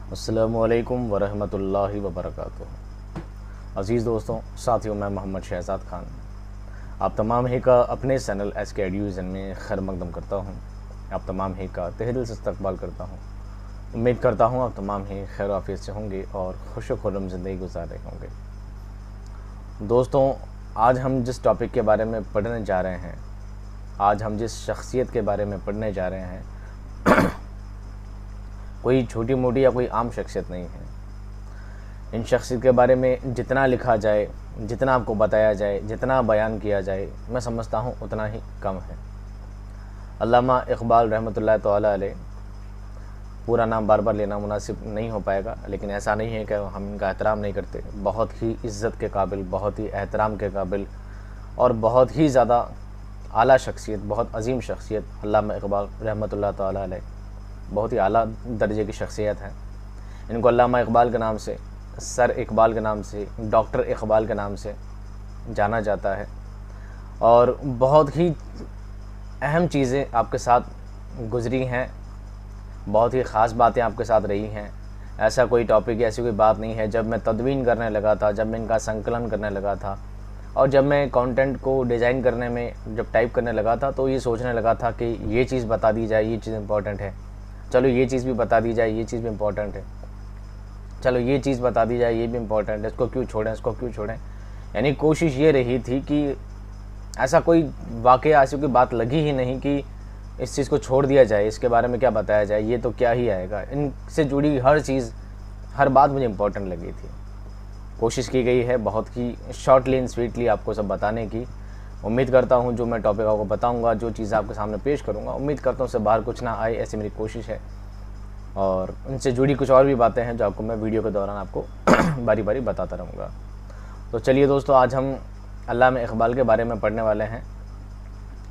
अस्सलामुअलैकुम वरहमतुल्लाहि वबरकातुहू। अज़ीज़ दोस्तों, साथियों, मैं मोहम्मद शहज़ाद ख़ान आप तमाम ही का अपने चैनल SK एडुविज़न में खैर मकदम करता हूँ। आप तमाम ही का तहे दिल से इस्तक़बाल करता हूँ। उम्मीद करता हूँ आप तमाम ही खैर आफ़ियत से होंगे और खुश खुर्रम ज़िंदगी गुजार रहे होंगे। दोस्तों, आज हम जिस टॉपिक के बारे में पढ़ने जा रहे हैं, आज हम जिस शख्सियत के बारे में पढ़ने जा रहे हैं कोई छोटी मोटी या कोई आम शख्सियत नहीं है। इन शख्सियत के बारे में जितना लिखा जाए, जितना आपको बताया जाए, जितना बयान किया जाए, मैं समझता हूँ उतना ही कम है। अल्लामा इक़बाल रहमतुल्लाह तआला अलैह, पूरा नाम बार बार लेना मुनासिब नहीं हो पाएगा, लेकिन ऐसा नहीं है कि हम इनका एहतराम नहीं करते। बहुत ही इज़्ज़त के काबिल, बहुत ही एहतराम के काबिल और बहुत ही ज़्यादा आला शख्सियत, बहुत अजीम शख्सियत अल्लामा इक़बाल रहमतुल्लाह तआला अलैह, बहुत ही आला दर्जे की शख्सियत है। इनको अल्लामा इक़बाल के नाम से, सर इक़बाल के नाम से, डॉक्टर इक़बाल के नाम से जाना जाता है और बहुत ही अहम चीज़ें आपके साथ गुज़री हैं, बहुत ही ख़ास बातें आपके साथ रही हैं। ऐसा कोई टॉपिक, ऐसी कोई बात नहीं है। जब मैं तदवीन करने लगा था, जब मैं इनका संकलन करने लगा था और जब मैं कंटेंट को डिज़ाइन करने में जब टाइप करने लगा था, तो ये सोचने लगा था कि ये चीज़ बता दी जाए, ये चीज़ इम्पॉर्टेंट है, चलो ये चीज़ भी बता दी जाए, ये चीज़ भी इम्पॉर्टेंट है, चलो ये चीज़ बता दी जाए, ये भी इम्पॉर्टेंट है, इसको क्यों छोड़ें, इसको क्यों छोड़ें। यानी कोशिश ये रही थी कि ऐसा कोई वाक़या, ऐसी कोई बात लगी ही नहीं कि इस चीज़ को छोड़ दिया जाए, इसके बारे में क्या बताया जाए, ये तो क्या ही आएगा। इनसे जुड़ी हर चीज़, हर बात मुझे इम्पॉर्टेंट लगी थी। कोशिश की गई है बहुत ही शॉर्टली एंड स्वीटली आपको सब बताने की। उम्मीद करता हूँ जो मैं टॉपिक आपको बताऊँगा, जो चीज़ आपके सामने पेश करूँगा, उम्मीद करता हूँ उससे बाहर कुछ ना आए, ऐसी मेरी कोशिश है। और उनसे जुड़ी कुछ और भी बातें हैं जो आपको मैं वीडियो के दौरान आपको बारी बारी बताता रहूँगा। तो चलिए दोस्तों, आज हम अल्लामा इक़बाल के बारे में पढ़ने वाले हैं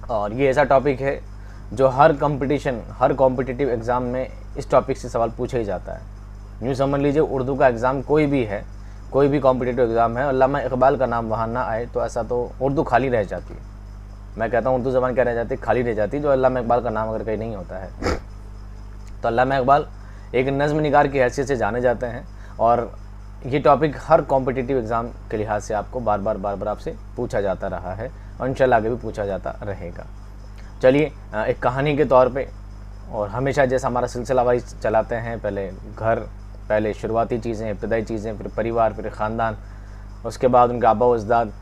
और ये ऐसा टॉपिक है जो हर कंपटीशन, हर कॉम्पिटिटिव एग्ज़ाम में इस टॉपिक से सवाल पूछा ही जाता है। यूँ समझ लीजिए, उर्दू का एग्ज़ाम कोई भी है, कोई भी कॉम्पिटिटिव एग्ज़ाम है, अल्लामा इक़बाल का नाम वहाँ ना आए तो ऐसा तो उर्दू खाली रह जाती है। मैं कहता हूँ उर्दू ज़बान क्या रह जाती है, खाली रह जाती है, जो अल्लामा इक़बाल का नाम अगर कहीं नहीं होता है। तो अल्लामा इक़बाल एक नज़्म निगार की हैसियत से जाने जाते हैं और ये टॉपिक हर कॉम्पिटिटिव एग्ज़ाम के लिहाज से आपको बार बार आपसे पूछा जाता रहा है और इंशाल्लाह आगे भी पूछा जाता रहेगा। चलिए, एक कहानी के तौर पे, और हमेशा जैसा हमारा सिलसिला वाइज चलाते हैं, पहले घर, पहले शुरुआती चीज़ें, इब्तदाई चीज़ें, फिर परिवार, फिर ख़ानदान, उसके बाद उनके आबा व अजदाद,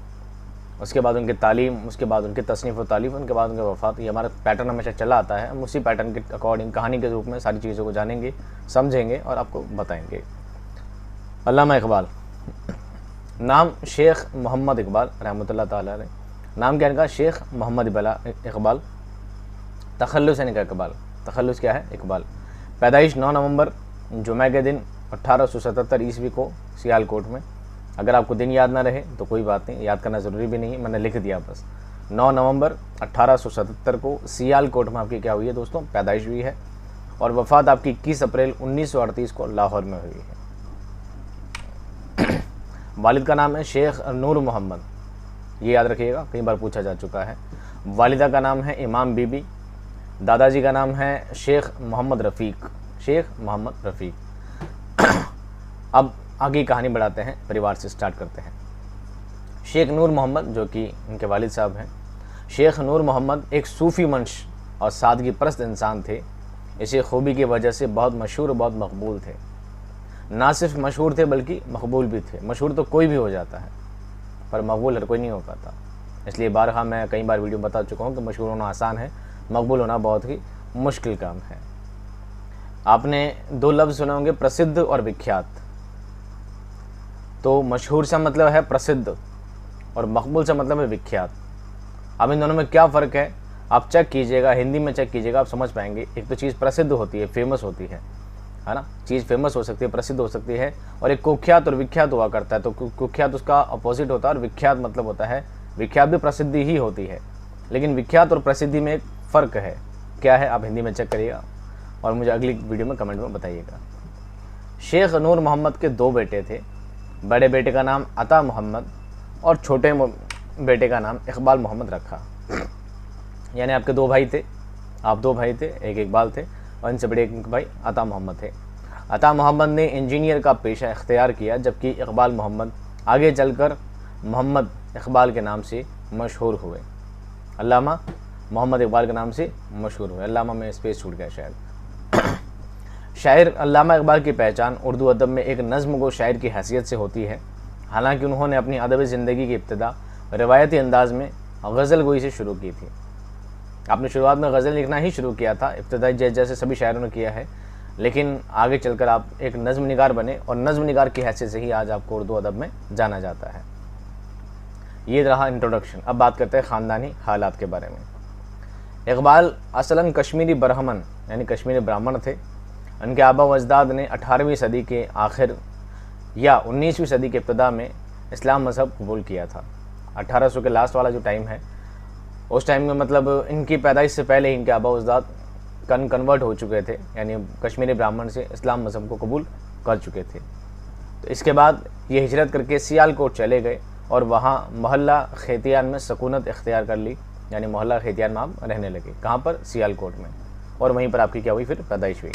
उसके बाद उनकी तालीम, उसके बाद उनकी तसनीफ़ व तालीफ़, उनके बाद उनके वफ़ात। ये हमारा पैटर्न हमेशा चला आता है। हम उसी पैटर्न के अकॉर्डिंग कहानी के रूप में सारी चीज़ों को जानेंगे, समझेंगे और आपको बताएंगे। अल्लामा इक़बाल, नाम शेख मोहम्मद इक़बाल रहमतुल्लाह ताला अलैह। नाम क्या इनका? शेख मोहम्मद इक़बाल, तखल्लुस है इनका इक़बाल। तखल्लुस क्या है? इक़बाल। पैदाइश 9 नवंबर जुमे के दिन 1877 ईस्वी को सियालकोट में। अगर आपको दिन याद ना रहे तो कोई बात नहीं, याद करना ज़रूरी भी नहीं है, मैंने लिख दिया बस। 9 नवंबर 1877 को सियालकोट में आपकी क्या हुई है दोस्तों? पैदाइश हुई है और वफ़ात आपकी 21 अप्रैल 1938 को लाहौर में हुई है। वालिद का नाम है शेख नूर मोहम्मद, ये याद रखिएगा, कई बार पूछा जा चुका है। वालिदा का नाम है इमाम बीबी। दादाजी का नाम है शेख मोहम्मद रफ़ीक, शेख मोहम्मद रफ़ीक। अब आगे कहानी बढ़ाते हैं, परिवार से स्टार्ट करते हैं। शेख नूर मोहम्मद, जो कि उनके वालिद साहब हैं, शेख नूर मोहम्मद एक सूफ़ी मंश और सादगी परस्त इंसान थे। इसी खूबी की वजह से बहुत मशहूर और बहुत मकबूल थे। ना सिर्फ मशहूर थे बल्कि मकबूल भी थे। मशहूर तो कोई भी हो जाता है पर मकबूल हर कोई नहीं हो पाता। इसलिए बारहा मैं कई बार वीडियो बता चुका हूँ कि मशहूर होना आसान है, मकबूल होना बहुत ही मुश्किल काम है। आपने 2 लफ्ज़ सुने होंगे, प्रसिद्ध और विख्यात। तो मशहूर से मतलब है प्रसिद्ध और मकबूल से मतलब है विख्यात। अब इन दोनों में क्या फ़र्क है आप चेक कीजिएगा, हिंदी में चेक कीजिएगा, आप समझ पाएंगे। एक तो चीज़ प्रसिद्ध होती है, फेमस होती है ना, चीज़ फेमस हो सकती है, प्रसिद्ध हो सकती है, और एक कुख्यात और विख्यात हुआ करता है। तो कुख्यात उसका अपोजिट होता है और विख्यात मतलब होता है, विख्यात भी प्रसिद्धि ही होती है, लेकिन विख्यात और प्रसिद्धि में एक फ़र्क है। क्या है आप हिंदी में चेक करिएगा और मुझे अगली वीडियो में कमेंट में बताइएगा। शेख नूर मोहम्मद के 2 बेटे थे। बड़े बेटे का नाम अता मोहम्मद और छोटे बेटे का नाम इक़बाल मोहम्मद रखा। यानी आपके 2 भाई थे, आप 2 भाई थे, एक इक़बाल थे और इनसे बड़े एक भाई अता मोहम्मद थे। अता मोहम्मद ने इंजीनियर का पेशा इख्तियार किया, जबकि इकबाल मोहम्मद आगे चलकर मोहम्मद इकबाल के नाम से मशहूर हुए। अल्लामा मोहम्मद इकबाल के नाम से मशहूर हुए। अल्लामा में स्पेस छूट गया शायद। शायर अल्लामा इकबाल की पहचान उर्दू अदब में एक नज़्म गो शायर की हैसियत से होती है। हालांकि उन्होंने अपनी अदबी ज़िंदगी की इब्तिदा रिवायती अंदाज में गज़ल गोई से शुरू की थी। आपने शुरुआत में गज़ल लिखना ही शुरू किया था, इब्तिदाई जैसे सभी शायरों ने किया है, लेकिन आगे चलकर आप एक नज़्म निगार बने और नज़्म निगार की हैसियत से ही आज आपको उर्दू अदब में जाना जाता है। ये रहा इंट्रोडक्शन। अब बात करते हैं ख़ानदानी हालात के बारे में। इकबाल असलन कश्मीरी ब्राह्मण यानी कश्मीरी ब्राह्मण थे। उनके आबा व अजदाद ने 18वीं सदी के आखिर या 19वीं सदी के इब्तिदा में इस्लाम मज़हब कबूल किया था। 1800 के लास्ट वाला जो टाइम है, उस टाइम में मतलब इनकी पैदाइश से पहले ही इनके आबा व अजदाद कन्वर्ट हो चुके थे, यानी कश्मीरी ब्राह्मण से इस्लाम मज़हब को कबूल कर चुके थे। तो इसके बाद ये हिजरत करके सियालकोट चले गए और वहाँ मोहल्ला खेतियान में सकूनत इख्तियार कर ली, यानी मोहल्ला खेतियान में आप रहने लगे। कहाँ पर? सियालकोट में। और वहीं पर आपकी क्या हुई? फिर पैदाइश हुई।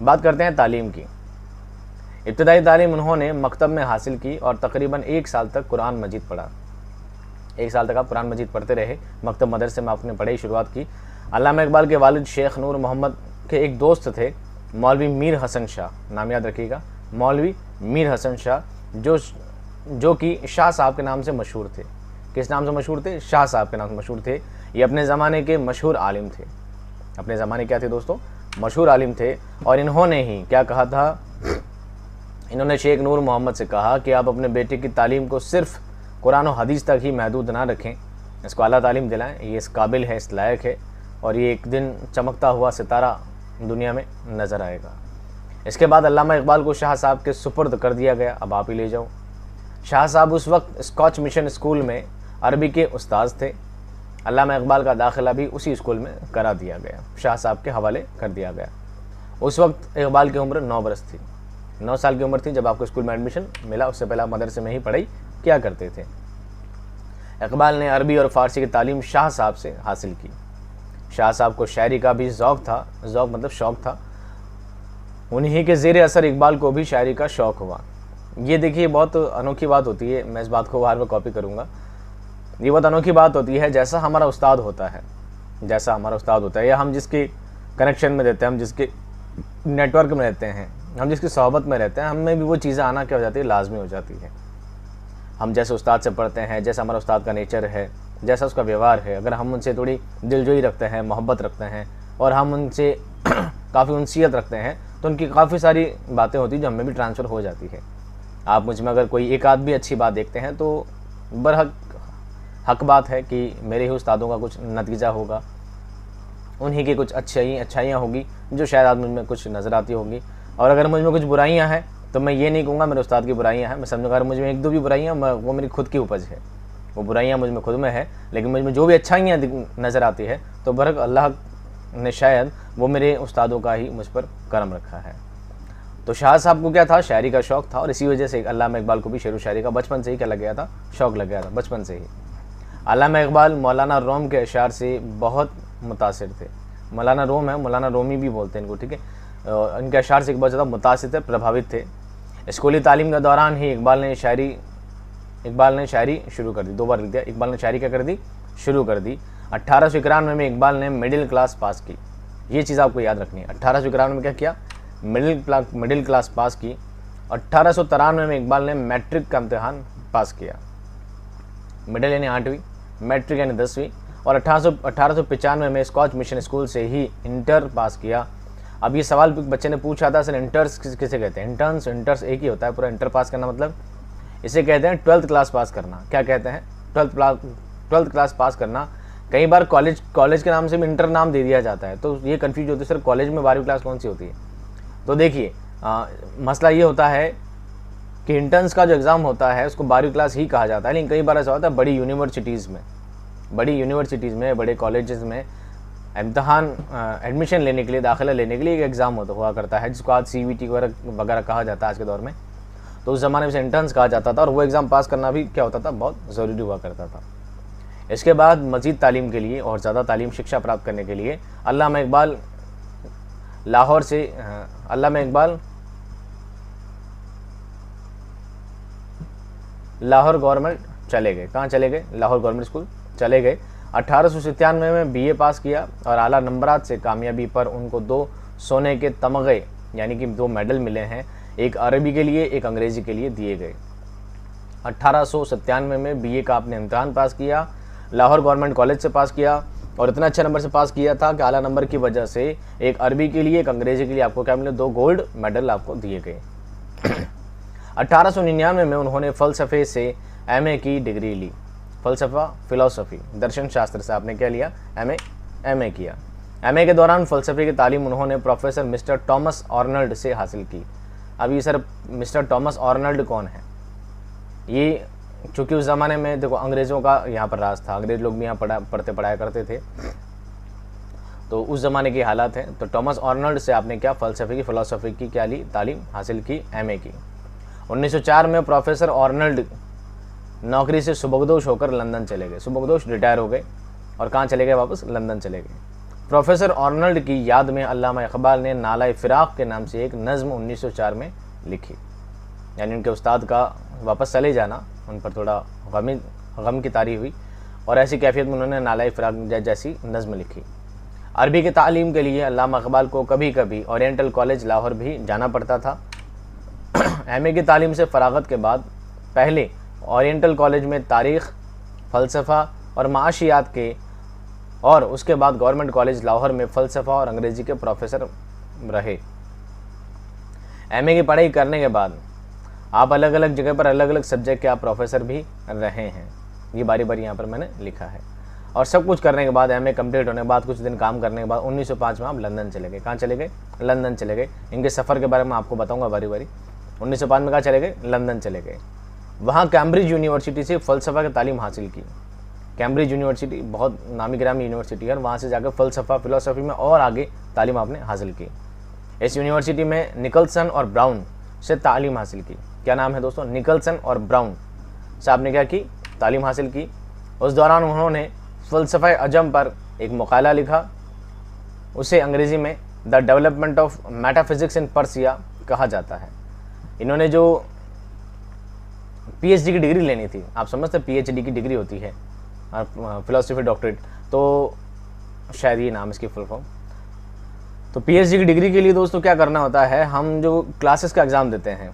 बात करते हैं तालीम की। इब्तिदाई तालीम उन्होंने मकतब में हासिल की और तकरीबन 1 साल तक कुरान मजीद पढ़ा। 1 साल तक आप कुरान मजीद पढ़ते रहे। मकतब मदरसे में आपने पढ़ाई शुरुआत की। अल्लामा इकबाल के वालिद शेख नूर मोहम्मद के एक दोस्त थे, मौलवी मीर हसन शाह, नाम याद रखिएगा, मौलवी मीर हसन शाह, जो कि शाह साहब के नाम से मशहूर थे। किस नाम से मशहूर थे? शाह साहब के नाम से मशहूर थे। ये अपने ज़माने के मशहूर आलिम थे। अपने ज़माने क्या थे दोस्तों? मशहूर आलिम थे। और इन्होंने ही क्या कहा था? इन्होंने शेख नूर मोहम्मद से कहा कि आप अपने बेटे की तालीम को सिर्फ़ कुरान और हदीस तक ही महदूद ना रखें, इसको आला तालीम दिलाएं। ये इस काबिल है, इस लायक है, और ये एक दिन चमकता हुआ सितारा दुनिया में नज़र आएगा। इसके बाद अल्लामा इकबाल को शाह साहब के सुपुर्द कर दिया गया। अब आप ही ले जाओ। शाह साहब उस वक्त स्कॉच मिशन स्कूल में अरबी के उस्ताद थे। अल्लामा इकबाल का दाखिला भी उसी स्कूल में करा दिया गया, शाह साहब के हवाले कर दिया गया। उस वक्त इकबाल की उम्र 9 बरस थी, 9 साल की उम्र थी जब आपको स्कूल में एडमिशन मिला। उससे पहले आप मदरसे में ही पढ़ाई क्या करते थे। इकबाल ने अरबी और फ़ारसी की तालीम शाह साहब से हासिल की। शाह साहब को शायरी का भी ज़ौक़ था, ज़ौक़ मतलब शौक़ था। उन्हीं के ज़ेर असर इकबाल को भी शायरी का शौक़ हुआ। ये देखिए बहुत अनोखी बात होती है, मैं इस बात को बार बार कॉपी करूँगा। ये बहुत अनोखी बात होती है, जैसा हमारा उस्ताद होता है, जैसा हमारा उस्ताद होता है, या हम जिसके कनेक्शन में रहते हैं, हम जिसके नेटवर्क में रहते हैं, हम जिसकी सोहबत में रहते हैं, हमें भी वो चीज़ें आना क्या हो जाती है? लाजमी हो जाती है। हम जैसे उस्ताद से पढ़ते हैं, जैसा हमारा उस्ताद का नेचर है, जैसा उसका व्यवहार है, अगर हम उनसे थोड़ी दिलजोई रखते हैं, मोहब्बत रखते हैं और हम उनसे काफ़ी उनसियत रखते हैं, तो उनकी काफ़ी सारी बातें होती हैं जो हमें भी ट्रांसफ़र हो जाती है। आप मुझ में अगर कोई एक आध भी अच्छी बात देखते हैं तो हक बात है कि मेरे ही उस्तादों का कुछ नतीजा होगा, उन्हीं की कुछ अच्छाइयाँ होगी जो शायद आज मुझ में कुछ नज़र आती होंगी। और अगर मुझ में कुछ बुराइयाँ हैं तो मैं ये नहीं कहूँगा मेरे उस्ताद की बुराइयाँ हैं, मैं समझूँगा अगर मुझ में 1-2 भी बुराइयाँ, वो मेरी खुद की उपज है। वो बुराइयाँ मुझ में खुद में है, लेकिन मुझ में जो भी अच्छाइयाँ नज़र आती है तो बरक अल्लाह ने शायद वो मेरे उस्तादों का ही मुझ पर करम रखा है। तो शाह साहब को क्या था? शायरी का शौक़ था, और इसी वजह से अल्लामा इकबाल को भी शेर व शायरी का बचपन से ही क्या लग गया था? शौक़ लग गया था बचपन से ही। अल्लामा इकबाल मौलाना रोम के अशार से बहुत मुतासिर थे। मौलाना रोम है, मौलाना रोमी भी बोलते हैं इनको, ठीक है। इनके अशार से बहुत ज़्यादा मुतासिर थे, प्रभावित थे। स्कूली तालीम के दौरान ही इकबाल ने शायरी शुरू कर दी। 2 बार लिख दिया, इकबाल ने शायरी क्या कर दी? शुरू कर दी। 1891 में इकबाल ने मिडिल क्लास पास की। ये चीज़ आपको याद रखनी है। 1891 में क्या किया? मिडिल क्लास पास की। 1893 में इकबाल ने मैट्रिक का इम्तहान पास किया। मिडिल यानी 8वीं, मैट्रिक यानी 10वीं। और 1895 में स्कॉच मिशन स्कूल से ही इंटर पास किया। अब ये सवाल बच्चे ने पूछा था, सर इंटर्स किसे कहते हैं? इंटर्स एक ही होता है। पूरा इंटर पास करना मतलब इसे कहते हैं 12th क्लास पास करना। क्या कहते हैं? 12th क्लास पास करना। कई बार कॉलेज के नाम से भी इंटर नाम दे दिया जाता है, तो ये कन्फ्यूज होती है, सर कॉलेज में 12वीं क्लास कौन सी होती है? तो देखिए मसला ये होता है कि इंटर्न्स का जो एग्ज़ाम होता है उसको 12वीं क्लास ही कहा जाता है। लेकिन कई बार ऐसा होता है बड़ी यूनिवर्सिटीज़ में, बड़े कॉलेजेस में इम्तहान एडमिशन लेने के लिए, दाखिला लेने के लिए एक एग्ज़ाम हुआ करता है, जिसको आज CVT वगैरह कहा जाता है आज के दौर में। तो उस ज़माने में से इंटर्न्स कहा जाता था, और वो एग्ज़ाम पास करना भी क्या होता था? बहुत ज़रूरी हुआ करता था। इसके बाद मज़ीद तालीम के लिए और ज़्यादा तालीम शिक्षा प्राप्त करने के लिए अल्लामा इकबाल लाहौर से अल्लामा इकबाल लाहौर गवर्नमेंट चले गए। कहाँ चले गए? लाहौर गवर्नमेंट स्कूल चले गए। 1897 में बीए पास किया और आला नंबरात से कामयाबी पर उनको 2 सोने के तमगे यानी कि 2 मेडल मिले हैं, एक अरबी के लिए एक अंग्रेज़ी के लिए दिए गए। 1897 में बीए का आपने इम्तिहान पास किया, लाहौर गवर्नमेंट कॉलेज से पास किया और इतना अच्छे नंबर से पास किया था कि आला नंबर की वजह से एक अरबी के लिए एक अंग्रेज़ी के लिए आपको क्या मिले? 2 गोल्ड मेडल आपको दिए गए। 1899 में उन्होंने फ़लसफ़े से एमए की डिग्री ली। फ़लसफ़ा फ़िलासफ़ी दर्शन शास्त्र से आपने क्या लिया? एमए किया। एमए के दौरान फ़लसफ़े की तालीम उन्होंने प्रोफेसर मिस्टर टॉमस आर्नल्ड से हासिल की। अब ये सर मिस्टर टॉमस आर्नल्ड कौन है? ये चूँकि उस ज़माने में देखो अंग्रेज़ों का यहाँ पर राज था, अंग्रेज़ लोग भी यहाँ पढ़ाया करते थे, तो उस ज़माने की हालात हैं। तो टॉमस आर्नल्ड से आपने क्या? फ़िलासफ़ी की क्या ली? तालीम हासिल की, एमए की। 1904 में प्रोफेसर आर्नल्ड नौकरी से सुबकदोश होकर लंदन चले गए। सुबकदोश रिटायर हो गए और कहाँ चले गए? वापस लंदन चले गए। प्रोफेसर आर्नल्ड की याद में अल्लामा इकबाल ने नाला फ़िराक़ के नाम से एक नज़्म 1904 में लिखी। यानी उनके उस्ताद का वापस चले जाना उन पर थोड़ा गम की तारी हुई और ऐसी कैफियत में उन्होंने नाला फ़िराक़ जैसी नज़्म लिखी। अरबी की तालीम के लिए अल्लामा इकबाल को कभी कभी ओरिएंटल कॉलेज लाहौर भी जाना पड़ता था। एमए की तालीम से फ़रागत के बाद पहले ओरिएंटल कॉलेज में तारीख़, फ़लसफ़ा और माशियात के और उसके बाद गवर्नमेंट कॉलेज लाहौर में फ़लसफ़ा और अंग्रेज़ी के प्रोफेसर रहे। एमए की पढ़ाई करने के बाद आप अलग अलग जगह पर अलग अलग सब्जेक्ट के आप प्रोफेसर भी रहे हैं। ये बारी बारी यहाँ पर मैंने लिखा है। और सब कुछ करने के बाद एमए कंप्लीट होने के बाद कुछ दिन काम करने के बाद 1905 में आप लंदन चले गए। कहाँ चले गए? लंदन चले गए। इनके सफ़र के बारे में आपको बताऊँगा बारी बारी। 1905 में कहाँ चले गए? लंदन चले गए। वहाँ कैम्ब्रिज यूनिवर्सिटी से फ़लसफ़ा की तालीम हासिल की। कैम्ब्रिज यूनिवर्सिटी बहुत नामी गिरामी यूनिवर्सिटी है और वहाँ से जाकर फ़लसफ़ा फ़िलासफ़ी में और आगे तालीम आपने हासिल की। इस यूनिवर्सिटी में निकलसन और ब्राउन से तालीम हासिल की। क्या नाम है दोस्तों? निकलसन और ब्राउन से आपने क्या की? तालीम हासिल की। उस दौरान उन्होंने फ़लसफ़ा अजम पर एक मकाला लिखा, उसे अंग्रेज़ी में the development of metaphysics in Persia कहा जाता है। इन्होंने जो पीएचडी की डिग्री लेनी थी, आप समझते पीएचडी की डिग्री होती है फ़िलासफ़ी डॉक्टरेट, तो शायद ये नाम इसकी फुल फॉर्म। तो पीएचडी की डिग्री के लिए दोस्तों क्या करना होता है? हम जो क्लासेस का एग्ज़ाम देते हैं,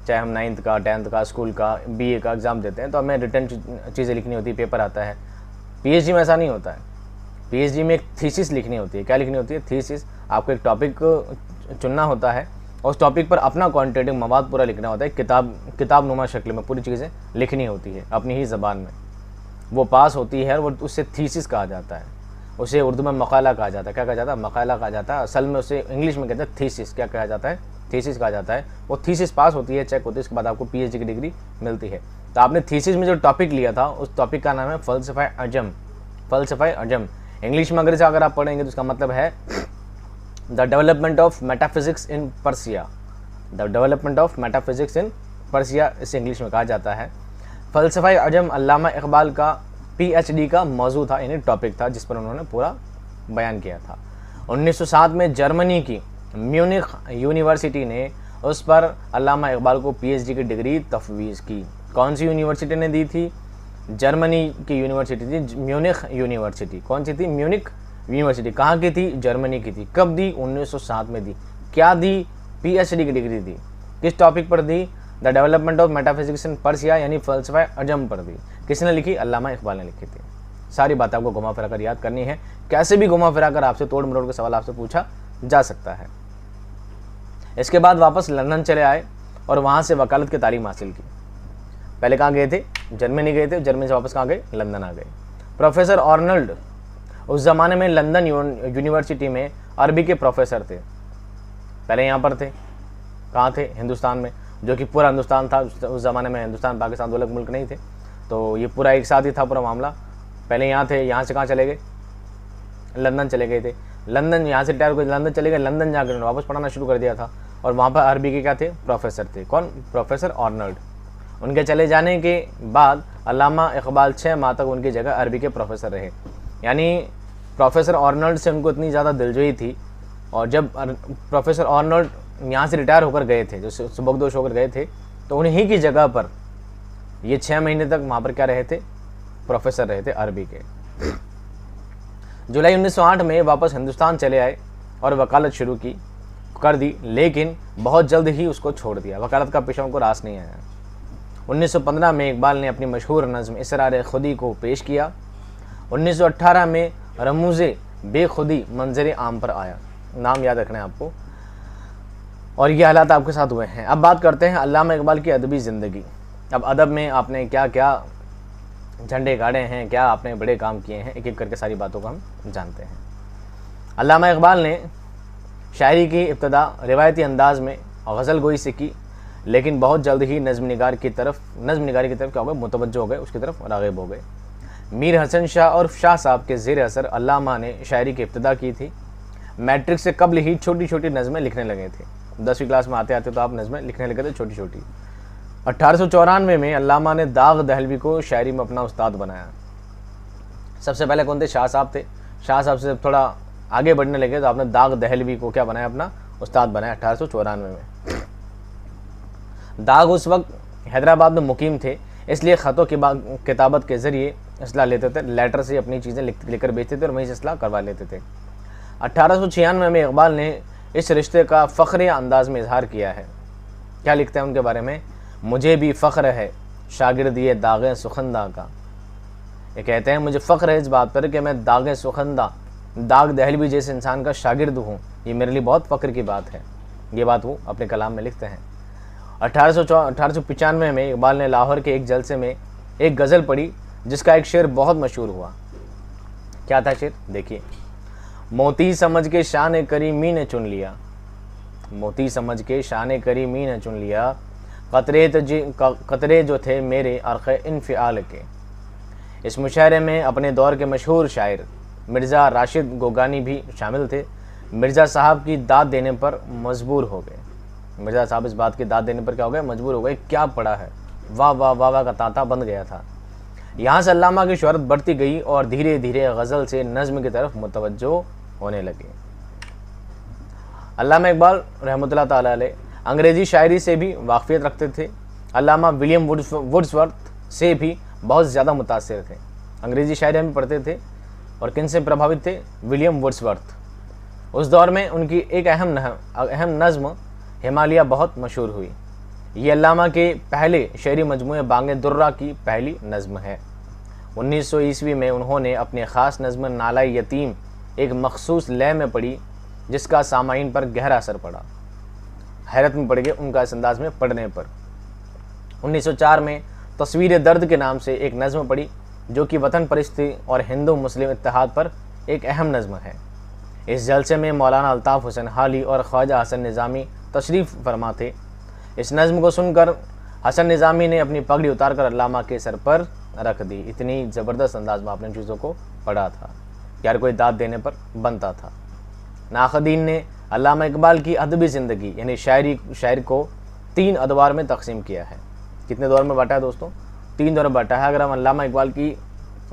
चाहे हम 9th का, 10th का, स्कूल का, बीए का एग्ज़ाम देते हैं, तो हमें रिटर्न चीज़ें लिखनी होती है, पेपर आता है। पीएचडी में ऐसा नहीं होता है। पीएचडी में एक थीसिस लिखनी होती है। क्या लिखनी होती है? थीसिस। आपको एक टॉपिक चुनना होता है और उस टॉपिक पर अपना क्वांटिटेटिव मवाद पूरा लिखना होता है। किताब नुमा शक्ल में पूरी चीज़ें लिखनी होती है अपनी ही ज़बान में। वो पास होती है और वो उससे थीसिस कहा जाता है। उसे उर्दू में मकाला कहा जाता है। क्या कहा जाता है? मकाला कहा जाता है। असल में उसे इंग्लिश में कहते हैं थीसिस। क्या कहा जाता है? थीसिस कहा जाता है। वो थीसिस पास होती है, चेक होती है, उसके बाद आपको पीएचडी की डिग्री मिलती है। तो आपने थीसिस में जो टॉपिक लिया था उस टॉपिक का नाम है फ़लसफ़ा अजम। फ़लसफ़ा अजम इंग्लिश में अगर आप पढ़ेंगे तो उसका मतलब है the development of metaphysics in Persia. The development of metaphysics in Persia इसे इंग्लिश में कहा जाता है। फ़लसफ़ा अजम अल्लामा इकबाल का पीएचडी का मौजू था, यानी टॉपिक था जिस पर उन्होंने पूरा बयान किया था। 1907 में जर्मनी की म्यूनिख यूनिवर्सिटी ने उस पर अल्लामा इकबाल को पीएचडी की डिग्री तफवीज़ की। कौन सी यूनिवर्सिटी ने दी थी? जर्मनी की यूनिवर्सिटी थी, म्यूनिख यूनिवर्सिटी। कौन सी थी? Munich university. कहाँ की थी? जर्मनी की थी। कब दी? 1907 में दी। क्या दी? पीएचडी की डिग्री दी। किस टॉपिक पर दी? The development of metaphysics in Persia, यानी फ़लसफ़ा अजम पर दी। किसने लिखी? अल्लामा इकबाल ने लिखी थी। सारी बातें आपको घुमा फिरा कर याद करनी है। कैसे भी घुमा फिरा कर आपसे तोड़ मरोड़ के सवाल आपसे पूछा जा सकता है। इसके बाद वापस लंदन चले आए और वहाँ से वकालत की तालीम हासिल की। पहले कहाँ गए थे? जर्मनी गए थे। जर्मनी से वापस कहाँ गए? लंदन आ गए। प्रोफेसर आर्नल्ड उस ज़माने में लंदन यूनिवर्सिटी में अरबी के प्रोफेसर थे। पहले यहाँ पर थे। कहाँ थे? हिंदुस्तान में, जो कि पूरा हिंदुस्तान था उस ज़माने में। हिंदुस्तान पाकिस्तान दो अलग मुल्क नहीं थे, तो ये पूरा एक साथ ही था पूरा मामला। पहले यहाँ थे, यहाँ से कहाँ चले गए? लंदन चले गए थे। लंदन यहाँ से रिटायर हो गए, लंदन चले गए। लंदन जाकर उन्होंने वापस पढ़ाना शुरू कर दिया था और वहाँ पर अरबी के क्या थे? प्रोफेसर थे। कौन? Professor Arnold. उनके चले जाने के बाद अल्लामा इकबाल 6 माह तक उनकी जगह अरबी के प्रोफेसर रहे। यानी प्रोफेसर आर्नल्ड से उनको इतनी ज़्यादा दिलजोई थी और जब प्रोफेसर आर्नोल्ड यहाँ से रिटायर होकर गए थे, जो सुबकदोश होकर गए थे, तो उन्हीं की जगह पर ये 6 महीने तक वहाँ पर क्या रहे थे, प्रोफेसर रहे थे अरबी के। जुलाई 1908 में वापस हिंदुस्तान चले आए और वकालत शुरू कर दी, लेकिन बहुत जल्द ही उसको छोड़ दिया। वकालत का पेशा उनको रास नहीं आया। 1915 में इकबाल ने अपनी मशहूर नज़्म इसरार खुदी को पेश किया। 1918 में रमूज़े बेखुदी मंजर आम पर आया। नाम याद रखना है आपको। और ये हालात आपके साथ हुए हैं। अब बात करते हैं अल्लामा इकबाल की अदबी ज़िंदगी। अब अदब में आपने क्या क्या झंडे गाड़े हैं, क्या आपने बड़े काम किए हैं, एक एक करके सारी बातों को हम जानते हैं। अल्लामा इकबाल ने शायरी की इब्तदा रिवायती अंदाज में गज़ल गोई से की, लेकिन बहुत जल्द ही नज़्म निगारी की तरफ क्या हो गए, मुतवज्जो हो गए, उसकी तरफ राग़िब हो गए। मीर हसन शाह और शाह साहब के ज़ेर असर अल्लामा ने शायरी की इब्तदा की थी। मैट्रिक से कबल ही छोटी छोटी नज़में लिखने लगे थे। 10वीं क्लास में आते आते तो आप नज़में लिखने लगे थे छोटी छोटी। 1894 में अल्लामा ने दाग दहलवी को शायरी में अपना उस्ताद बनाया। सबसे पहले कौन थे? शाह साहब थे। शाह साहब से थोड़ा आगे बढ़ने लगे तो आपने दाग दहलवी को क्या बनाया, अपना उस्ताद बनाया 1894 में। दाग उस वक्त हैदराबाद में मुकीम थे, इसलिए ख़तों की किताबत के ज़रिए असला लेते थे। लेटर से अपनी चीज़ें लिखकर बेचते थे और वहीं से असला करवा लेते थे। 1896 में इकबाल ने इस रिश्ते का फ़ख्र अंदाज में इजहार किया है। क्या लिखते हैं उनके बारे में? मुझे भी फ़ख्र है शागिर्दी दाग़े सुखंदा का। ये कहते हैं मुझे फ़ख्र है इस बात पर कि मैं दाग़े सुखंदा, दाग दहलवी जैसे इंसान का शागिर्द हूँ। ये मेरे लिए बहुत फ़ख्र की बात है। ये बात वो अपने कलाम में लिखते हैं। 1895 में इकबाल ने लाहौर के एक जलसे में एक गज़ल पढ़ी, जिसका एक शेर बहुत मशहूर हुआ। क्या था शेर? देखिए। मोती समझ के शान करीमी ने चुन लिया, मोती समझ के शान करीमी ने चुन लिया, कतरे जो थे मेरे अर्क़े इन्फ़िआल के। इस मुशायरे में अपने दौर के मशहूर शायर मिर्ज़ा राशिद गोगानी भी शामिल थे। मिर्ज़ा साहब की दाद देने पर मजबूर हो गए। मिर्ज़ा साहब इस बात की दाद देने पर क्या हो गए? मजबूर हो गए। क्या पढ़ा है, वाह वाह वाह वाह का तांता बन गया था। यहाँ से अल्लामा की शोहरत बढ़ती गई और धीरे धीरे गज़ल से नज़्म की तरफ मुतवज्जो होने लगे। अल्लामा इकबाल रहमतुल्लाह ताला अलैह अंग्रेज़ी शायरी से भी वाक़फ़ियत रखते थे। अल्लामा विलियम वुड्सवर्थ से भी बहुत ज़्यादा मुतासिर थे। अंग्रेज़ी शायरी में पढ़ते थे और किन से प्रभावित थे? William Wordsworth. उस दौर में उनकी एक अहम नज़्म हिमालय बहुत मशहूर हुई। ये अल्लामा के पहले शेरी मजमूए बांगे दुर्रा की पहली नज़्म है। 1900 ईस्वी में उन्होंने अपनी ख़ास नज़्म नालाए यतीम एक मखसूस लय में पढ़ी, जिसका सामाईन पर गहरा असर पड़ा। हैरत में पड़ गए उनका इस अंदाज में पढ़ने पर। 1904 में तस्वीर दर्द के नाम से एक नज़्म पढ़ी, जो कि वतन परिस्थिति और हिंदू मुस्लिम इत्तेहाद पर एक अहम नज़्म है। इस जलसे में मौलाना अल्ताफ़ हुसैन हाली और ख्वाजा हसन निज़ामी तशरीफ़ फरमा थे। इस नज़्म को सुनकर हसन निज़ामी ने अपनी पगड़ी उतार कर अल्लामा के सर पर रख दी। इतनी ज़बरदस्त अंदाज में आपने चीज़ों को पढ़ा था, यार कोई दाद देने पर बनता था। नाक़दीन ने अल्लामा इकबाल की अदबी ज़िंदगी यानी शायरी को 3 अदवार में तकसीम किया है। कितने दौर में बांटा है दोस्तों? 3 दौर में बांटा है। अगर हम अल्लामा इकबाल की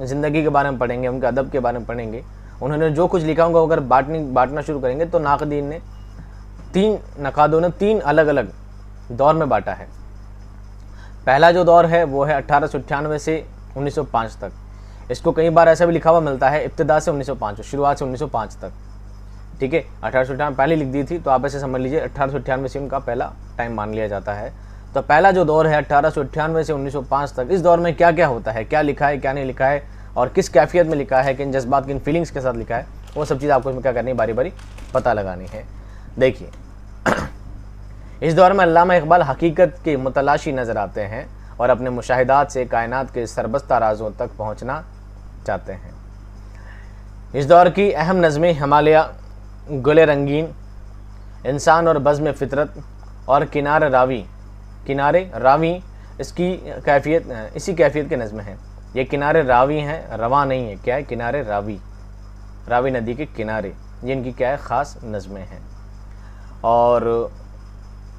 ज़िंदगी के बारे में पढ़ेंगे, उनके अदब के बारे में पढ़ेंगे, उन्होंने जो कुछ लिखा होगा अगर बांटना शुरू करेंगे तो नाक़दीन ने 3 नक़ादों ने 3 अलग अलग दौर में बांटा है। पहला जो दौर है वो है 1898 से 1905 तक। इसको कई बार ऐसा भी लिखा हुआ मिलता है इब्तिदा से 1905, शुरुआत से 1905 तक। ठीक है, 1898 पहले लिख दी थी, तो आप ऐसे समझ लीजिए 1898 से उनका पहला टाइम मान लिया जाता है। तो पहला जो दौर है 1898 से 1905 तक, इस दौर में क्या क्या होता है, क्या लिखा है, क्या नहीं लिखा है और किस कैफियत में लिखा है, किन जज्बात, किन फीलिंग्स के साथ लिखा है, वो सब चीज़ आपको इसमें क्या करनी है, बारी बारी पता लगानी है। देखिए, इस दौर में अल्लामा इकबाल हकीकत के मुतलाशी नज़र आते हैं और अपने मुशाहिदात से कायनात के सरबस्ता राजों तक पहुँचना चाहते हैं। इस दौर की अहम नज़में हिमालय, गुले रंगीन, इंसान और बज़्म फितरत और किनारे रावी इसी कैफियत के नज़में हैं। ये किनारे रावी हैं, रवा नहीं है। क्या है? किनारे रावी नदी के किनारे, ये इनकी क्या है, ख़ास नज़में हैं। और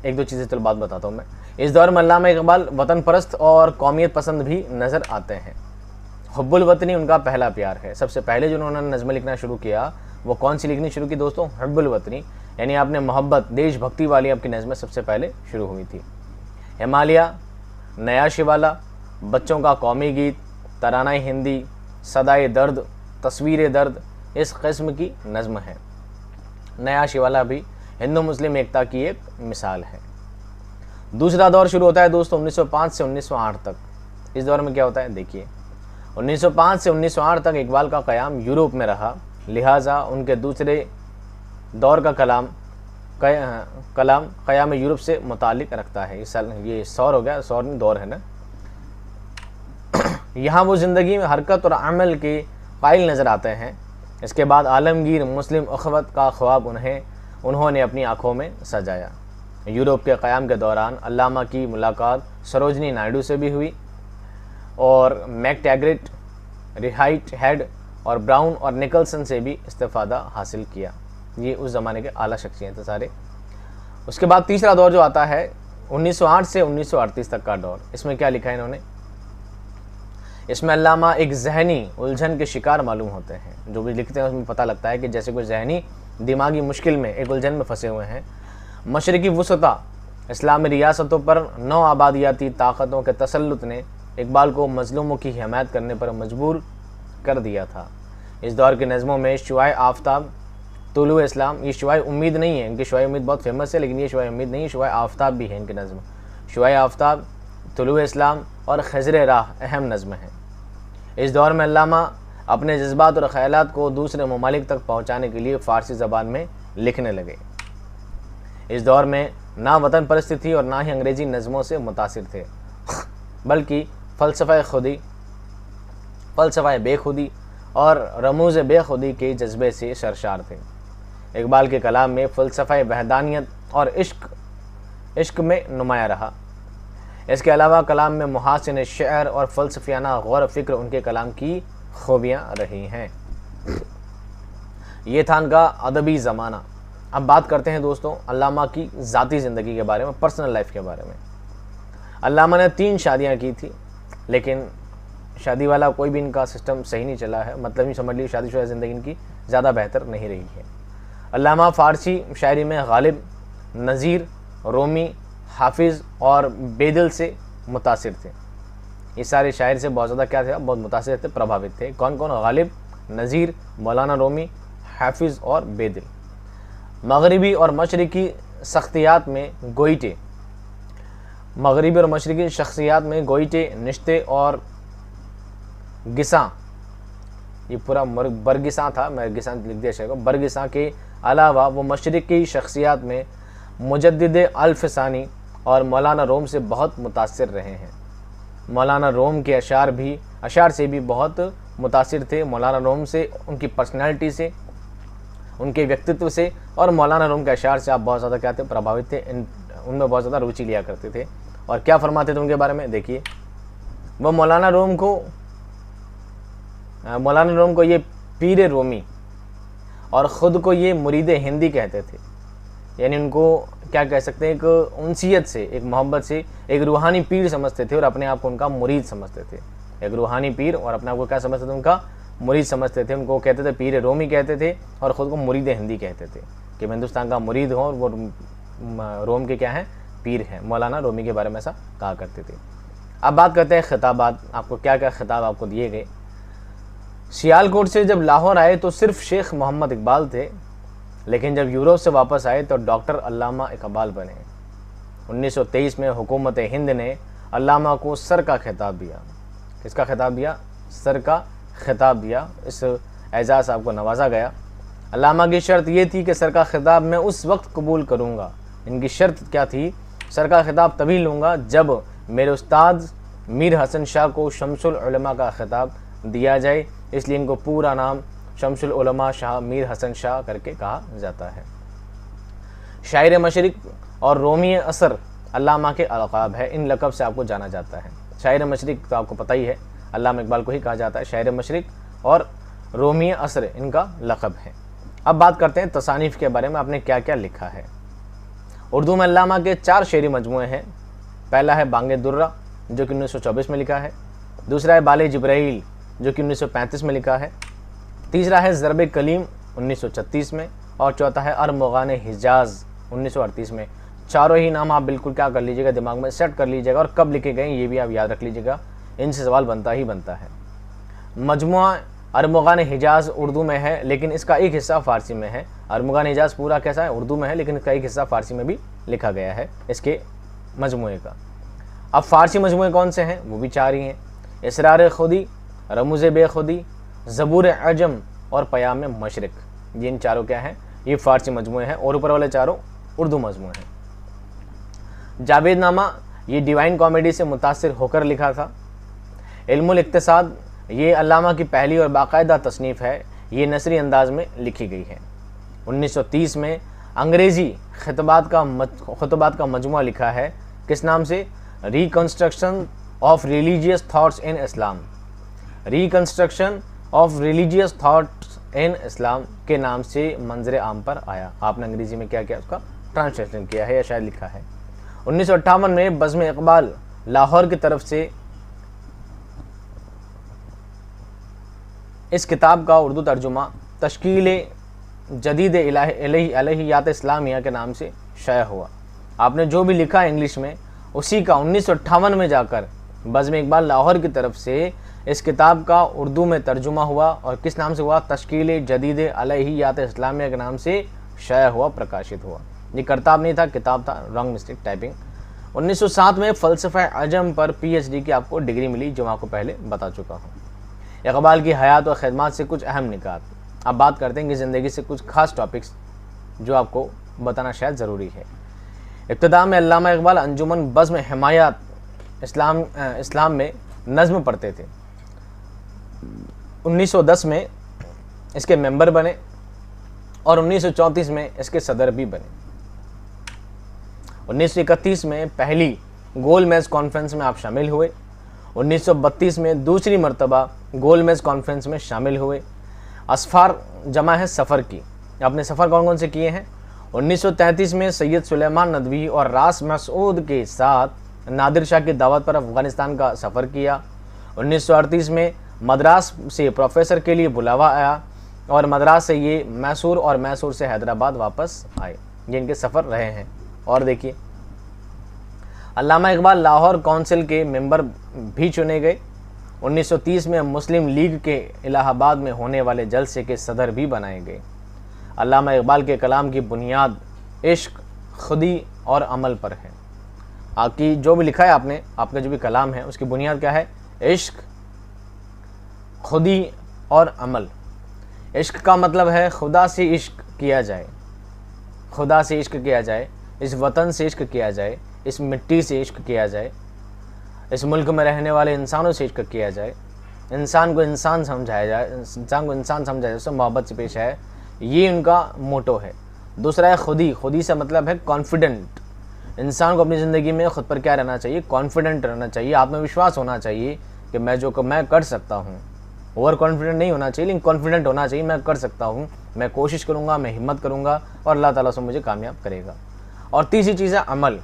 एक दो चीज़ें चलो बात बताता हूँ मैं। इस दौर में अल्लामा इकबाल वतन परस्त और कौमियत पसंद भी नज़र आते हैं। हुब्बुल वतनी उनका पहला प्यार है। सबसे पहले जो उन्होंने नज़्म लिखना शुरू किया वो कौन सी लिखनी शुरू की दोस्तों? हुब्बुल वतनी, यानी आपने मोहब्बत देशभक्ति वाली आपकी नज़में सबसे पहले शुरू हुई थी। हिमालय, नया शिवाला, बच्चों का कौमी गीत, तराना हिंदी, सदाए दर्द, तस्वीर दर्द, इस किस्म की नज़्म है। नया शिवाला भी हिंदू मुस्लिम एकता की एक मिसाल है। दूसरा दौर शुरू होता है दोस्तों 1905 से 1908 तक। इस दौर में क्या होता है देखिए, 1905 से 1908 तक इकबाल का क़याम यूरोप में रहा, लिहाजा उनके दूसरे दौर का कलाम क़याम यूरोप से मुतालिक रखता है। ये सौर हो गया, सौर दौर है ना। यहाँ वो ज़िंदगी में हरकत और अमल के कायल नज़र आते हैं। इसके बाद आलमगीर मुस्लिम उख़वत का ख्वाब उन्होंने अपनी आँखों में सजाया। यूरोप के क़याम के दौरान अल्लामा की मुलाकात सरोजनी नायडू से भी हुई और मैकटैगरेट, रिहाइट हेड और ब्राउन और निकलसन से भी इस्तिफ़ादा हासिल किया। ये उस ज़माने के आला शख्सियत थे सारे। उसके बाद तीसरा दौर जो आता है 1908 से 1938 तक का दौर। इसमें क्या लिखा है इन्होंने? इसमें अल्लामा एक जहनी उलझन के शिकार मालूम होते हैं। जो भी लिखते हैं उसमें पता लगता है कि जैसे कोई जहनी दिमागी मुश्किल में, एक उलझन में फंसे हुए हैं। मशरिकी वसता इस्लामी रियासतों पर नौ आबादियाती ताकतों के तसल्लुत ने इकबाल को मजलूमों की हिमायत करने पर मजबूर कर दिया था। इस दौर के नज़मों में शुआए आफ्ताब, तुलू इस्लाम, ये शुआए उम्मीद नहीं है, इनकी शुआए उम्मीद बहुत फेमस है, लेकिन ये शुआए उम्मीद नहीं है, शुआए आफ्ताब भी है इनकी नज़म। शुआए आफ्ताब, तुलू इस्लाम और खजर राह अहम नज़म हैं। इस दौर में अल्लामा अपने जज्बात और ख्यालात को दूसरे ममालिक तक पहुँचाने के लिए फ़ारसी ज़बान में लिखने लगे। इस दौर में ना वतन परिस्थिति और ना ही अंग्रेज़ी नज़मों से मुतासिर थे, बल्कि फ़लसफ़ा बेखुदी और रमूज़ बेखुदी के जज्बे से सरशार थे। इकबाल के कलाम में फ़लसफ़ा वहदानियत और इश्क में नुमाया रहा। इसके अलावा कलाम में मुहासिन शेर और फ़लसफ़ियाना गौर फ़िक्र उनके कलाम की खूबियाँ रही हैं। ये था उनका अदबी ज़माना। अब बात करते हैं दोस्तों अल्लामा की ज़ाती ज़िंदगी के बारे में, पर्सनल लाइफ के बारे में। अल्लामा ने 3 शादियाँ की थी, लेकिन शादी वाला कोई भी इनका सिस्टम सही नहीं चला है। मतलब ही समझ लीजिए शादीशुदा ज़िंदगी इनकी ज़्यादा बेहतर नहीं रही है। अल्लामा फ़ारसी शायरी में गालिब, नज़ीर, रोमी, हाफिज़ और बेदिल से मुतासिर थे। ये सारे शायर से बहुत ज़्यादा क्या थे, बहुत मुतासिर थे, प्रभावित थे। कौन कौन? गालिब, नज़ीर, मौलाना रोमी, हाफिज़ और बेदिल। मगरिबी और मशरिकी शख्सियात में गोइटे, मगरिबी और मशरिकी शख्सियात में गोइटे, निश्ते और गिसा, ये पूरा बरगिसा था, मैं गिसा लिख दिया शायद, बरगिसा के अलावा वो मशरिकी शख्सियात में मुजद्दिद अल्फसानी और मौलाना रोम से बहुत मुतासिर रहे हैं। मौलाना रोम के अशार से भी बहुत मुतासिर थे। मौलाना रोम से, उनकी पर्सनैलिटी से, उनके व्यक्तित्व से और मौलाना रोम के अशार से आप बहुत ज़्यादा क्या थे, प्रभावित थे। उनमें बहुत ज़्यादा रुचि लिया करते थे। और क्या फरमाते थे उनके बारे में देखिए, वह मौलाना रोम को ये पीर रोमी और ख़ुद को ये मुरीद हिंदी कहते थे। यानी उनको क्या कह सकते हैं, एक उनसियत से, एक मोहब्बत से एक रूहानी पीर समझते थे और अपने आप को उनका मुरीद समझते थे। एक रूहानी पीर और अपने आप को क्या समझते थे, उनका मुरीद समझते थे। उनको कहते थे पीर रोमी कहते थे और ख़ुद को मुरीद हिंदी कहते थे कि मैं हिंदुस्तान का मुरीद हूँ और वो रोम के क्या हैं, पीर हैं। मौलाना रोमी के बारे में ऐसा कहा करते थे। अब बात करते हैं खिताबात, आपको क्या क्या खिताब आपको दिए गए। सियालकोट से जब लाहौर आए तो सिर्फ शेख मोहम्मद इकबाल थे, लेकिन जब यूरोप से वापस आए तो डॉक्टर अल्लामा इकबाल बने। 1923 में हुकूमत हिंद ने अल्लामा को सर का खिताब दिया। किसका खिताब दिया? सर का खिताब दिया। इस एजाज़ आपको नवाजा गया। अल्लामा की शर्त ये थी कि सर का खिताब मैं उस वक्त कबूल करूँगा। इनकी शर्त क्या थी? सर का खिताब तभी लूँगा जब मेरे उस्ताद मीर हसन शाह को शमसुल उलमा का खिताब दिया जाए। इसलिए इनको पूरा नाम शमसुल उलमा शाह मीर हसन शाह करके कहा जाता है। शायर मशरिक और रोमी असर अल्लामा के अलक़ाब है। इन लक़ब से आपको जाना जाता है। शायर मशरिक तो आपको पता ही है, अल्लामा इकबाल को ही कहा जाता है। शायर मशरिक और रोमी असर इनका लक़ब है। अब बात करते हैं तसानीफ़ के बारे में, आपने क्या क्या लिखा है। उर्दू में अल्लामा के 4 शेरी मजमूए हैं। पहला है बांगे दुर्रा जो कि 1924 में लिखा है। दूसरा है बाले जिब्राइल जो कि 1935 में लिखा है। तीसरा है ज़रब कलीम 1936 में, और चौथा है अरमगान हिजाज 1938 में। चारों ही नाम आप बिल्कुल क्या कर लीजिएगा, दिमाग में सेट कर लीजिएगा, और कब लिखे गए ये भी आप याद रख लीजिएगा, इनसे सवाल बनता ही बनता है। मजमुआ अरमगान हिजाज उर्दू में है, लेकिन इसका एक हिस्सा फ़ारसी में है। अरमगान हिजाज पूरा कैसा है, उर्दू में है, लेकिन इसका एक हिस्सा फ़ारसी में भी लिखा गया है इसके मजमुए का। अब फ़ारसी मजमुए कौन से हैं, वो भी 4 ही हैं, इसरार खुदी, रमूज़ बेखुदी, ज़बूर अजम और पयाम मशरिक। ये इन चारों क्या हैं, ये फ़ारसी मजमुए हैं, और ऊपर वाले चारों उर्दू मजमुए हैं। जावेदनामा ये डिवाइन कॉमेडी से मुतासिर होकर लिखा था। इल्मुल इक्तिसाद ये अल्लामा की पहली और बाकायदा तसनीफ़ है, ये नसरी अंदाज में लिखी गई है। 1930 में अंग्रेज़ी खुतबात का मजमुआ लिखा है, किस नाम से, reconstruction of religious thoughts in Islam. Reconstruction of religious thoughts in Islam के नाम से मंजर आम पर आया। आपने अंग्रेज़ी में क्या किया, उसका ट्रांसलेशन किया है या शायद लिखा है। 1958 में बज़्म इक़बाल लाहौर की तरफ से इस किताब का उर्दू तर्जुमा तश्कील जदीद अलहियात इस्लामिया के नाम से शाया हुआ। आपने जो भी लिखा इंग्लिश में, उसी का 1958 में जाकर बज़्म इक़बाल लाहौर की तरफ से इस किताब का उर्दू में तर्जुमा हुआ, और किस नाम से हुआ, तश्कील जदीद अलहियात इस्लामिया के नाम से शाया हुआ, प्रकाशित हुआ। ये करताब नहीं था, किताब था, रॉन्ग मिस्टेक टाइपिंग। 1907 में फ़लसफ़ा अजम पर PhD की आपको डिग्री मिली, जो मैं आपको पहले बता चुका हूँ। इक़बाल की हयात और ख़िदमत से कुछ अहम निकात। अब बात करते हैं कि ज़िंदगी से कुछ ख़ास टॉपिक्स जो आपको बताना शायद ज़रूरी है। इब्तिदा में अल्लामा इक़बाल अंजुमन बज़्म हिमायत इस्लाम में नज़्म पढ़ते थे। 1910 में इसके मेंबर बने और 1934 में इसके सदर भी बने। 1931 में पहली गोल मेज़ कॉन्फ्रेंस में आप शामिल हुए। 1932 में दूसरी मरतबा गोल मेज़ कॉन्फ्रेंस में शामिल हुए। असफ़ार जमा है सफ़र की, आपने सफ़र कौन कौन से किए हैं। 1933 में सैयद सुलेमान नदवी और रास मसूद के साथ नादिर शाह की दावत पर अफ़गानिस्तान का सफ़र किया। 1938 में मद्रास से प्रोफेसर के लिए बुलावा आया, और मद्रास से ये मैसूर और मैसूर से हैदराबाद वापस आए। ये इनके सफ़र रहे हैं। और देखिए, अल्लामा इक़बाल लाहौर काउंसिल के मेंबर भी चुने गए। 1930 में मुस्लिम लीग के इलाहाबाद में होने वाले जलसे के सदर भी बनाए गए। अल्लामा इक़बाल के कलाम की बुनियाद इश्क, खुदी और अमल पर है। आपकी जो भी लिखा है आपने, आपका जो भी कलाम है, उसकी बुनियाद क्या है, इश्क, खुदी और अमल। इश्क का मतलब है खुदा से इश्क किया जाए, खुदा से इश्क किया जाए, इस वतन से इश्क किया जाए, इस मिट्टी से इश्क किया जाए, इस मुल्क में रहने वाले इंसानों से इश्क किया जाए, इंसान को इंसान समझाया जाए, इंसान को इंसान समझाया जाए, उससे मोहब्बत से पेश आए। ये उनका मोटो है। दूसरा है खुदी। खुदी से मतलब है कॉन्फिडेंट। इंसान को अपनी ज़िंदगी में खुद पर क्या रहना चाहिए, कॉन्फिडेंट रहना चाहिए, आत्मविश्वास होना चाहिए कि मैं कर सकता हूँ। ओवर कॉन्फिडेंट नहीं होना चाहिए, लेकिन कॉन्फिडेंट होना चाहिए, मैं कर सकता हूँ, मैं कोशिश करूँगा, मैं हिम्मत करूँगा और अल्लाह ताला से मुझे कामयाब करेगा। और तीसरी चीज़ है अमल।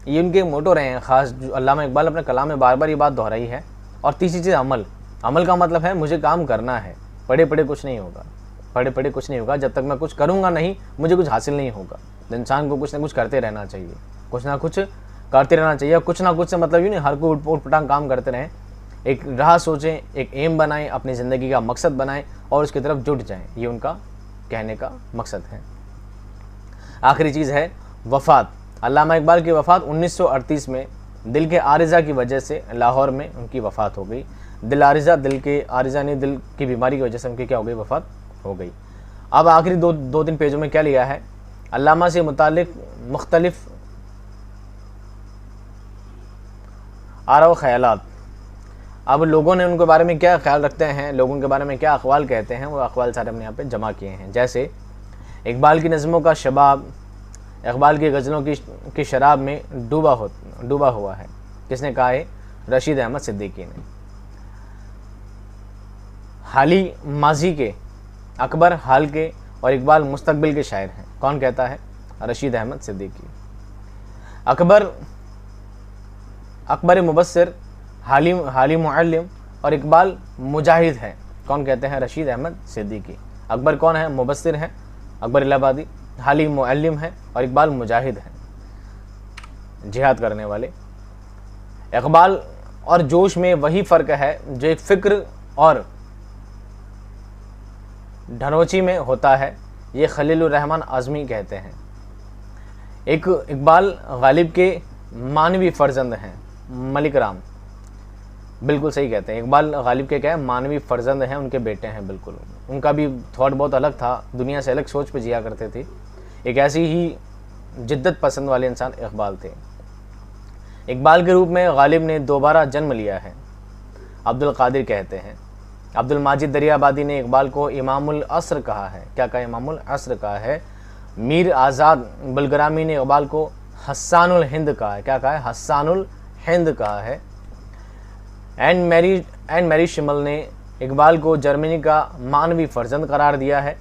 ये उनके मोटो रहे हैं ख़ास, जो अल्लामा इक़बाल अपने कलाम में बार बार ये बात दोहराई है। और तीसरी चीज़ अमल। अमल का मतलब है मुझे काम करना है, पढ़े पढ़े कुछ नहीं होगा, पढ़े पढ़े कुछ नहीं होगा। जब तक मैं कुछ करूँगा नहीं, मुझे कुछ हासिल नहीं होगा। इंसान को कुछ ना कुछ करते रहना चाहिए, कुछ ना कुछ करते रहना चाहिए। कुछ ना कुछ से मतलब यूँ नहीं हर कोई उठ पटांग काम करते रहें। एक राह सोचें, एक एम बनाएं, अपनी ज़िंदगी का मकसद बनाएं और उसकी तरफ जुट जाएं। ये उनका कहने का मकसद है। आखिरी चीज़ है वफ़ात। अल्लामा इक़बाल की वफ़ात 1938 में दिल के आरिज़ा की वजह से लाहौर में उनकी वफ़ात हो गई। दिल के आरिज़ा ने दिल की बीमारी की वजह से उनकी क्या हो गई, वफ़ात हो गई। अब आखिरी दो तीन पेजों में क्या लिया है, अल्लामा से मुतालिक मुख्तलिफ आरा ख़यालात। अब लोगों ने उनके बारे में क्या ख्याल रखते हैं, लोगों के बारे में क्या अक़वाल कहते हैं, वो अक़वाल सारे हमने यहाँ पे जमा किए हैं। जैसे इक़बाल की नज़मों का शबाब इक़बाल की गज़लों की शराब में डूबा हुआ है। किसने कहा है, रशीद अहमद सिद्दीकी ने। हाली माजी के, अकबर हाल के और इक़बाल मुस्तकबिल के शायर हैं। कौन कहता है, रशीद अहमद सिद्दीकी। अकबर मुबस्सिर, हाली मुअल्लिम और इक़बाल मुजाहिद है। कौन कहते हैं, रशीद अहमद सिद्दीकी। अकबर कौन है? मुबस्सिर हैं, अकबर इलाहाबादी। हाली मुअल्लिम है और इकबाल मुजाहिद हैं, जिहाद करने वाले। इकबाल और जोश में वही फ़र्क है जो एक फ़िक्र और ढनोची में होता है, ये खलीलुर रहमान आज़मी कहते हैं। एक इकबाल गालिब के मानवी फ़र्जंद हैं, मलिक राम बिल्कुल सही कहते हैं। इकबाल गालिब के क्या है? मानवी फ़र्जंद हैं, उनके बेटे हैं। बिल्कुल उनका भी थॉट बहुत अलग था, दुनिया से अलग सोच पे जिया करते थे। एक ऐसी ही जिद्दत पसंद वाले इंसान इकबाल थे। इकबाल के रूप में गालिब ने दोबारा जन्म लिया है, अब्दुल कादिर कहते हैं। अब्दुल माजिद दरियाबादी ने इकबाल को इमामुल असर कहा है। क्या कहा? इमामुल असर कहा है। मीर आज़ाद बुलगरामी ने इकबाल को हस्सानुल हिंद कहा है। क्या कहा है? हस्सानुल हिंद कहा है। एंड मैरी शिमल ने इकबाल को जर्मनी का मानवी फ़र्जंद करार दिया है।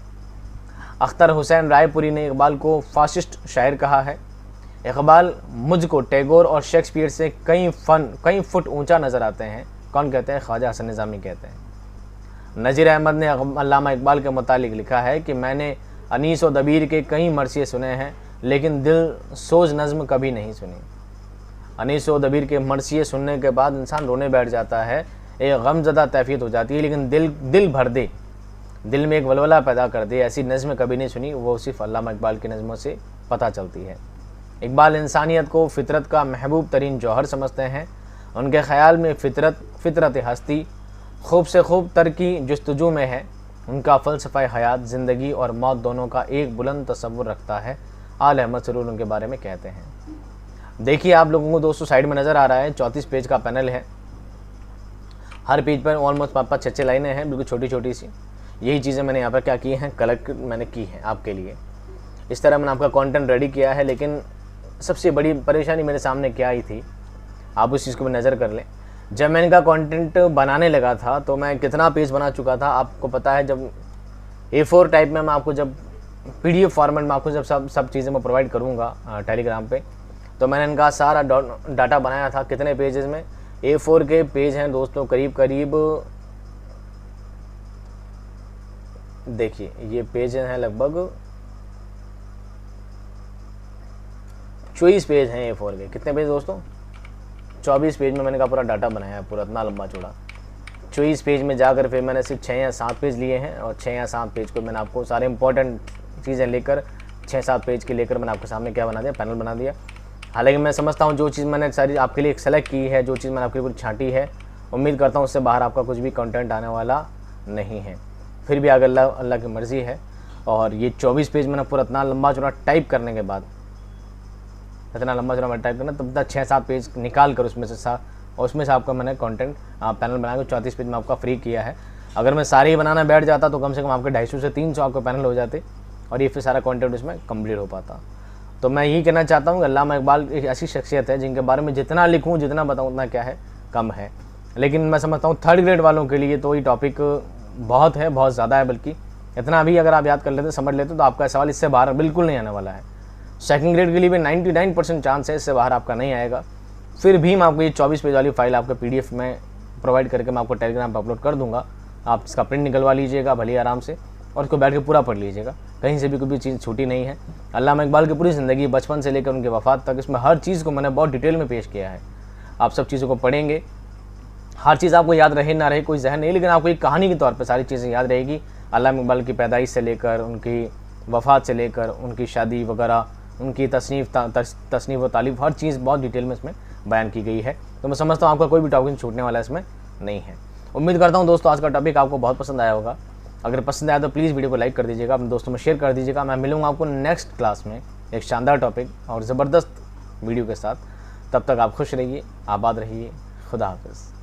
अख्तर हुसैन रायपुरी ने इकबाल को फासिस्ट शायर कहा है। इकबाल मुझको टैगोर और शेक्सपियर से कई फुट ऊंचा नज़र आते हैं। कौन कहते हैं? ख्वाजा हसन निज़ामी कहते हैं। नज़ीर अहमद ने अल्लामा इकबाल के मुतालिक लिखा है कि मैंने अनीस और दबीर के कई मरसिए सुने हैं, लेकिन दिल सोज नज़्म कभी नहीं सुनी। अनीस और दबीर के मरसिए सुनने के बाद इंसान रोने बैठ जाता है, एक गमज़दा कैफियत हो जाती है, लेकिन दिल भर दे, दिल में एक वलवला पैदा कर दे, ऐसी नज़्म कभी नहीं सुनी। वो सिर्फ अल्लामा इकबाल की नज़्मों से पता चलती है। इकबाल इंसानियत को फ़ितरत का महबूब तरीन जौहर समझते हैं। उनके ख़याल में फ़ितरत हस्ती खूब से खूब तर की जुस्तजू में है। उनका फ़लसफ़ा हयात ज़िंदगी और मौत दोनों का एक बुलंद तसव्वुर रखता है। आल अहमद सरूर उनके बारे में कहते हैं। देखिए आप लोगों को दोस्तों साइड में नज़र आ रहा है 34 पेज का पैनल है। हर पेज पर ऑलमोस्ट 5-6 लाइनें हैं, बिल्कुल छोटी छोटी सी। यही चीज़ें मैंने यहाँ पर क्या की हैं, कलेक्ट मैंने की हैं आपके लिए। इस तरह मैंने आपका कंटेंट रेडी किया है, लेकिन सबसे बड़ी परेशानी मेरे सामने क्या आई थी, आप उस चीज़ को भी नज़र कर लें। जब मैं इनका कंटेंट बनाने लगा था तो मैं कितना पेज बना चुका था आपको पता है। जब A4 टाइप में मैं आपको जब PDF फॉर्मेट में आपको जब सब चीज़ें मैं प्रोवाइड करूँगा टेलीग्राम पे, तो मैंने इनका सारा डाटा बनाया था। कितने पेजेस में? A4 के पेज हैं दोस्तों, करीब देखिए ये पेज हैं लगभग 24 पेज हैं A4 के। कितने पेज दोस्तों? 24 पेज में मैंने का पूरा डाटा बनाया है, पूरा इतना लंबा चौड़ा। 24 पेज में जाकर फिर मैंने सिर्फ 6 या 7 पेज लिए हैं, और 6 या 7 पेज को मैंने आपको सारे इंपॉर्टेंट चीज़ें लेकर 6-7 पेज के लेकर मैंने आपके सामने क्या बना दिया, पैनल बना दिया। हालांकि मैं समझता हूँ जो चीज़ मैंने सारी आपके लिए सेलेक्ट की है, जो चीज़ मैंने आपके लिए छांटी है, उम्मीद करता हूँ उससे बाहर आपका कुछ भी कंटेंट आने वाला नहीं है। फिर भी अगर अल्लाह की मर्ज़ी है। और ये 24 पेज मैंने पूरा इतना लंबा चौड़ा टाइप करने के बाद, इतना लंबा चौड़ा मैं टाइप करना, तब तक 6-7 पेज निकाल कर उसमें से आपका मैंने कंटेंट पैनल बनाकर 34 पेज में आपका फ्री किया है। अगर मैं सारे ही बनाना बैठ जाता तो कम से कम आपके 250 से 300 आपके पैनल हो जाते, और ये फिर सारा कंटेंट उसमें कंप्लीट हो पाता। तो मैं यही कहना चाहता हूँ कि अल्लामा इकबाल एक ऐसी शख्सियत है जिनके बारे में जितना लिखूँ, जितना बताऊँ उतना क्या है, कम है। लेकिन मैं समझता हूँ 3rd ग्रेड वालों के लिए तो ये टॉपिक बहुत है, बहुत ज़्यादा है। बल्कि इतना भी अगर आप याद कर लेते, समझ लेते, तो आपका सवाल इससे बाहर बिल्कुल नहीं आने वाला है। 2nd ग्रेड के लिए भी 99% चांस है इससे बाहर आपका नहीं आएगा। फिर भी मैं आपको ये 24 पेज वाली फाइल आपको PDF में प्रोवाइड करके मैं आपको टेलीग्राम पर अपलोड कर दूंगा। आप इसका प्रिंट निकलवा लीजिएगा भले आराम से, और उसको बैठ के पूरा पढ़ लीजिएगा। कहीं से भी कोई भी चीज़ छूटी नहीं है। अल्लामा इकबाल की पूरी ज़िंदगी, बचपन से लेकर उनके वफ़ात तक, इसमें हर चीज़ को मैंने बहुत डिटेल में पेश किया है। आप सब चीज़ों को पढ़ेंगे, हर चीज़ आपको याद रहे ना रहे कोई जहन नहीं, लेकिन आपको एक कहानी के तौर पर सारी चीज़ें याद रहेगी। अल्लामा इकबाल की पैदाइश से लेकर उनकी वफ़ात से लेकर उनकी शादी वगैरह, उनकी तसनीफ़ व तालीफ़, हर चीज़ बहुत डिटेल में इसमें बयान की गई है। तो मैं समझता हूँ आपका कोई भी टॉपिक छूटने वाला इसमें नहीं है। उम्मीद करता हूँ दोस्तों आज का टॉपिक आपको बहुत पसंद आया होगा। अगर पसंद आया तो प्लीज़ वीडियो को लाइक कर दीजिएगा, अपने दोस्तों में शेयर कर दीजिएगा। मैं मिलूँगा आपको नेक्स्ट क्लास में एक शानदार टॉपिक और ज़बरदस्त वीडियो के साथ। तब तक आप खुश रहिए, आबाद रहिए। खुदा हाफ़िज़।